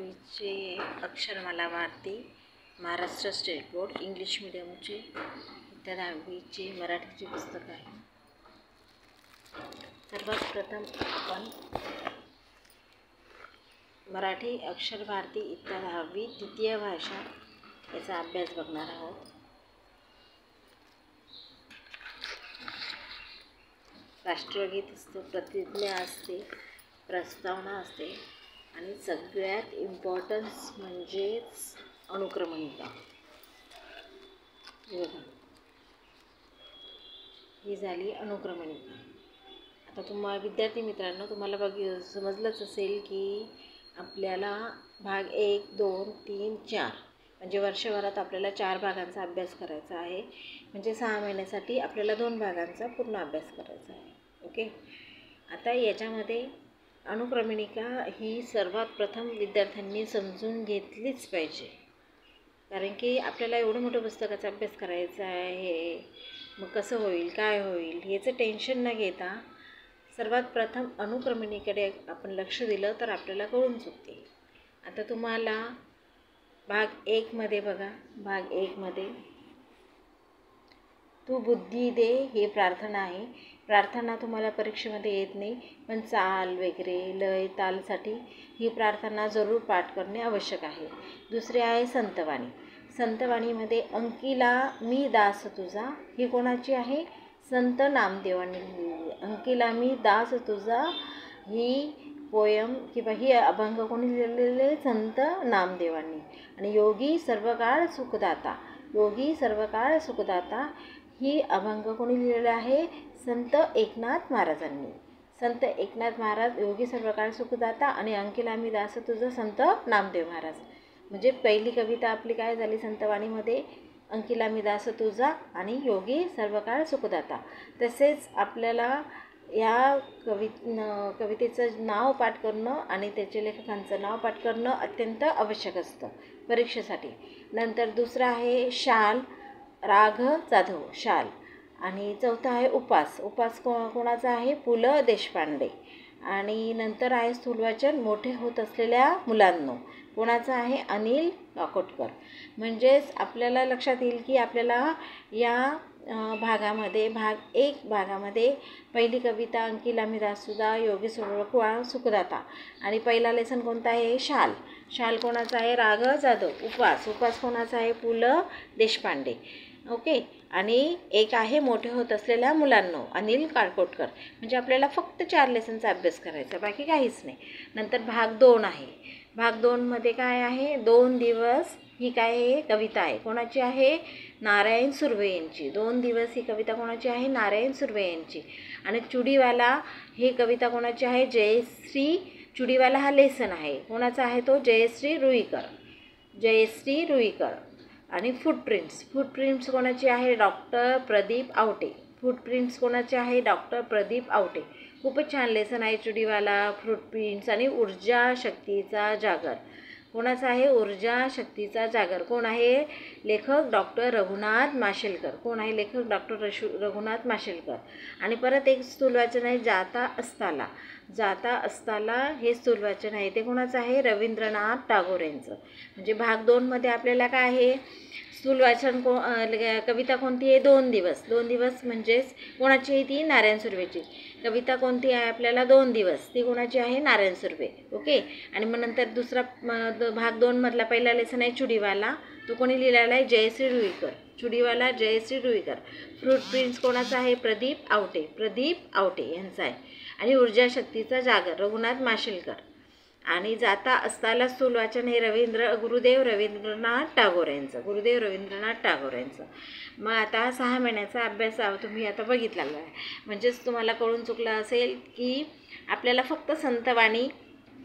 दहावीचे अक्षरमाला भारती महाराष्ट्र स्टेट बोर्ड इंग्लिश मीडियमचे इत्या 10वीचे मराठीचे पुस्तक आहे। सर्वात प्रथम आपण मराठी अक्षर भारती इत्या 10वी द्वितीय भाषा याचा अभ्यास बघणार आहोत। राष्ट्रगीत असते, प्रतिज्ञा असते, प्रस्तावना असते आणि सगळ्यात इम्पॉर्टन्स म्हणजेच अनुक्रमणिका। ही झाली अनुक्रमणिका। आता तुम्हाला विद्यार्थी मित्रांनो तुम्हाला समजलंच असेल की आपल्याला भाग 1, 2, 3, 4 म्हणजे वर्षभरात आपल्याला 4 भागांचा अभ्यास करायचा आहे। म्हणजे 6 महिन्यासाठी आपल्याला 2 भागांचा पूर्ण अभ्यास करायचा आहे। ओके, आता याच्यामध्ये अनुक्रमणिका ही सर्वात प्रथम विद्यार्थ्यांनी समजून घेतलीच पाहिजे, कारण की आपल्याला एवढं मोठं पुस्तकाचा अभ्यास करायचा आहे। मग कसं होईल, काय होईल याचं टेन्शन न घेता सर्वात प्रथम अनुक्रमणिकेकडे आपण लक्ष दिलं तर आपल्याला कळून चुकते। आता तुम्हाला भाग 1 मध्ये बघा, भाग 1 मध्ये तू बुद्धी दे ही प्रार्थना आहे। प्रार्थना तुम्हाला परीक्षेमध्ये येत नाही, पण चाल वगैरे लय तालसाठी ही प्रार्थना जरूर पाठ करणे आवश्यक आहे। दुसरे आहे संतवाणी। संतवाणीमध्ये अंकिला मी दास तुझा ही कोणाची आहे? संत नामदेवांनी लिहिलेली। अंकिला मी दास तुझा ही पोयम किंवा ही अभंग कोणी लिहिलेले? संत नामदेवांनी। आणि योगी सर्वकाळ सुखदाता, योगी सर्वकाळ सुखदाता ही अभंग कोणी लिहिलेला आहे? संत एकनाथ महाराजांनी। संत एकनाथ महाराज योगी सर्वकाळ सुखदाता आणि अंकिला मी दास तुझा संत नामदेव महाराज। म्हणजे पहिली कविता आपली काय झाली संतवाणीमध्ये? अंकिला मी दास तुझा आणि योगी सर्वकाळ सुखदाता। तसेच आपल्याला या कवितेचं नाव पाठ करणं आणि त्याच्या लेखकांचं नाव पाठ करणं अत्यंत आवश्यक असतं परीक्षेसाठी। नंतर दुसरं आहे शाल, राघ जाधव शाल। आणि चौथा आहे उपास। उपास कोणाचा आहे? पु ल देशपांडे। आणि नंतर आहे स्थूलवाचन मोठे होत असलेल्या मुलांनो, कोणाचं आहे? अनिल काकोडकर। म्हणजेच आपल्याला लक्षात येईल की आपल्याला या भागामध्ये भाग 1 भागामध्ये पहिली कविता अंकिला मी दास तुझा योगी सर्वकाळ सुखदाता आणि पहिला लेसन कोणता आहे? शाल। शाल कोणाचा आहे? राघ जाधव। उपास, उपास कोणाचा आहे? पु ल देशपांडे। ओके, आणि एक आहे मोठे होत असलेल्या मुलांनो, अनिल काकोडकर। म्हणजे आपल्याला फक्त 4 लेसनचा अभ्यास करायचा, बाकी काहीच नाही। नंतर भाग 2 आहे। भाग 2 मध्ये काय आहे? 2 दिवस ही काय आहे? कविता आहे। कोणाची आहे? नारायण सुर्वे यांची। 2 दिवस ही कविता कोणाची आहे? नारायण सुर्वे यांची। आणि चुडीवाला ही कविता कोणाची आहे? जयश्री। चुडीवाला हा लेसन आहे, कोणाचा आहे तो? जयश्री रुईकर। जयश्री रुईकर। आणि फुटप्रिंट्स, फुटप्रिंट्स कोणाची आहे? डॉक्टर प्रदीप आवटे। फुटप्रिंट्स कोणाचे आहे? डॉक्टर प्रदीप आवटे। खूपच छान लेसन आहे चुडीवाला, फुटप्रिंट्स आणि ऊर्जा शक्तीचा जागर। कोणाचा आहे? ऊर्जा शक्तीचा जागर। कोण आहे लेखक? डॉक्टर रघुनाथ माशेलकर। कोण आहे लेखक? डॉक्टर रघुनाथ माशेलकर। आणि परत एक स्थूलवाचन आहे जाता असताला। जाता असताला हे स्थूलवाचन आहे, ते कोणाचं आहे? रवींद्रनाथ टागोर यांचं। म्हणजे भाग 2 मध्ये आपल्याला काय आहे? स्थूलवाचन कविता कोणती आहे? 2 दिवस। 2 दिवस म्हणजेच कोणाची आहे ती? नारायण सुर्वेची। कविता कोणती आहे आपल्याला? 2 दिवस, ती कोणाची आहे? नारायण सुर्वे। ओके, आणि मग नंतर दुसरा भाग 2 मधला पहिला लेसन आहे चुडीवाला, तो कोणी लिहिलेला आहे? जयश्री रुईकर। चुडीवाला जयश्री रुईकर। फुटप्रिंट्स कोणाचा आहे? प्रदीप आवटे। प्रदीप आवटे यांचा आहे। आणि ऊर्जा शक्तीचा जागर रघुनाथ माशेलकर। आणि जाता असताला स्थूलवाचन हे गुरुदेव रवींद्रनाथ टागोर यांचं। गुरुदेव रवींद्रनाथ टागोर यांचं। मग आता 6 महिन्याचा अभ्यास तुम्ही आता बघितलेला आहे, म्हणजेच तुम्हाला कळून चुकलं असेल की आपल्याला फक्त संतवाणी,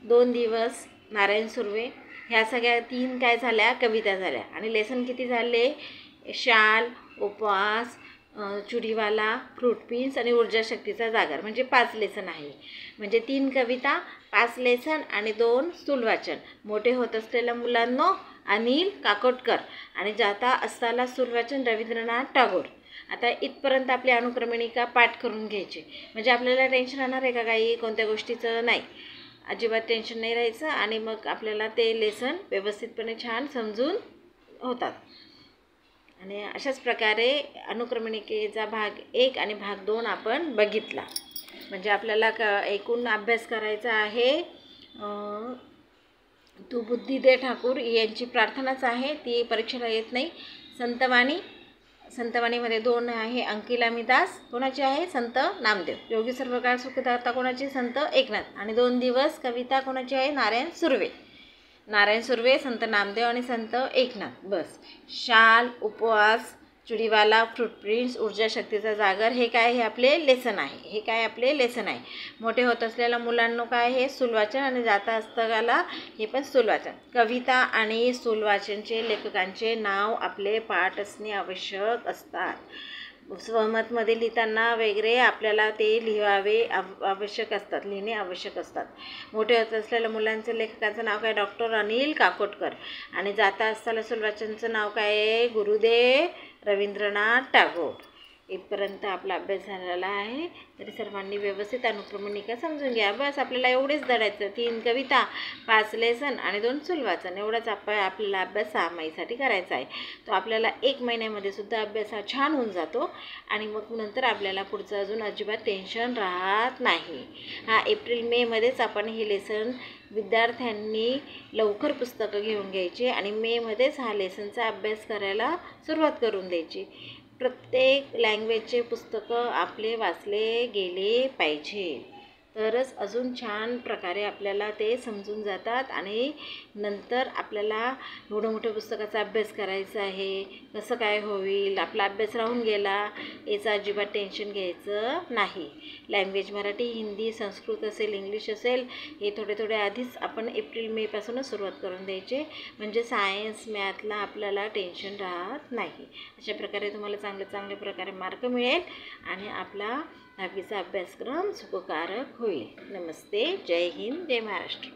2 दिवस, नारायण सुर्वे ह्या सगळ्या 3 काय झाल्या? कविता झाल्या। आणि लेसन किती झाले? शाल, उपवास, चुडीवाला, फुटप्रिंट्स आणि ऊर्जा शक्तीचा जागर, म्हणजे 5 लेसन आहे। म्हणजे 3 कविता, 5 लेसन आणि 2 स्थूलवाचन। मोठे होत असलेल्या मुलांनो, अनिल काकोडकर। आणि जाता असताला स्थूलवाचन रवींद्रनाथ टागोर। आता इथपर्यंत आपली अनुक्रमणिका पाठ करून घ्यायची, म्हणजे आपल्याला टेन्शन राहणार आहे का काही कोणत्या गोष्टीचं? नाही। अजिबात टेन्शन नाही राहायचं आणि मग आपल्याला ते लेसन व्यवस्थितपणे छान समजून होतात. आणि अशाच प्रकारे अनुक्रमणिकेचा भाग 1 आणि भाग 2 आपण बघितला. म्हणजे आपल्याला एकूण अभ्यास करायचा आहे. तू बुद्धी दे ठाकूर यांची प्रार्थनाच आहे, ती परीक्षेला येत नाही. संतवाणीमध्ये 2 आहे अंकिलामिदास, कोणाची आहे? संत नामदेव. योगी सर्वकाळ सुखदाता कोणाची? संत एकनाथ. आणि 2 दिवस कविता कोणाची आहे? नारायण सुर्वे, संत नामदेव आणि संत एकनाथ. बस. शाल, उपवास, चुडीवाला, फुटप्रिंट्स, ऊर्जा शक्तीचा जागर, हे काय? हे आपले लेसन आहे. मोठे होत असलेल्या मुलांना काय? हे स्थूलवाचन आणि जाता असताना हे पण स्थूलवाचन. कविता आणि स्थूलवाचनचे लेखकांचे नाव आपले पाठ असणे आवश्यक असतात. स्वमतमध्ये लिहिताना वगैरे आपल्याला ते लिहिणे आवश्यक असतात. मोठे होत असलेल्या मुलांचं लेखकाचं नाव काय? डॉक्टर अनिल काकोडकर. आणि जाता असताना स्थूलवाचनचं नाव काय आहे? गुरुदेव रवींद्रनाथ टागोर. इथपर्यंत आपला अभ्यास झालेला आहे. तरी सर्वांनी व्यवस्थित अनुक्रमणिका समजून घ्या. बस आपल्याला एवढेच धडायचं. 3 कविता, 5 लेसन आणि 2 स्थूलवाचन, एवढाच आपल्याला अभ्यास 6 महिन्यासाठी करायचा आहे. तो आपल्याला 1 महिन्यामध्ये सुद्धा अभ्यास हा छान होऊन जातो आणि मग नंतर आपल्याला पुढचं अजून अजिबात टेन्शन राहत नाही. एप्रिल-मे मध्येच आपण हे लेसन विद्यार्थ्यांनी लवकर पुस्तकं घेऊन घ्यायची आणि मेमध्येच हा लेसनचा अभ्यास करायला सुरुवात करून द्यायची. प्रत्येक लँग्वेजचे पुस्तकं आपले वाचले गेले पाहिजे, तरच अजून छान प्रकारे आपल्याला ते समजून जातात. आणि नंतर आपल्याला एवढं मोठ्या पुस्तकाचा अभ्यास करायचा आहे, कसं काय होईल, आपला अभ्यास राहून गेला याचं अजिबात टेन्शन घ्यायचं नाही. लँग्वेज मराठी, हिंदी, संस्कृत असेल, इंग्लिश असेल, हे थोडे आधीच आपण एप्रिल-मेपासूनच सुरुवात करून द्यायचे, म्हणजे सायन्स मॅथला आपल्याला टेन्शन राहत नाही. अशा प्रकारे तुम्हाला चांगल्या प्रकारे मार्क मिळेल आणि आपला 10वीचा अभ्यासक्रम सुखकारक होईल. नमस्ते. जय हिंद, जय महाराष्ट्र.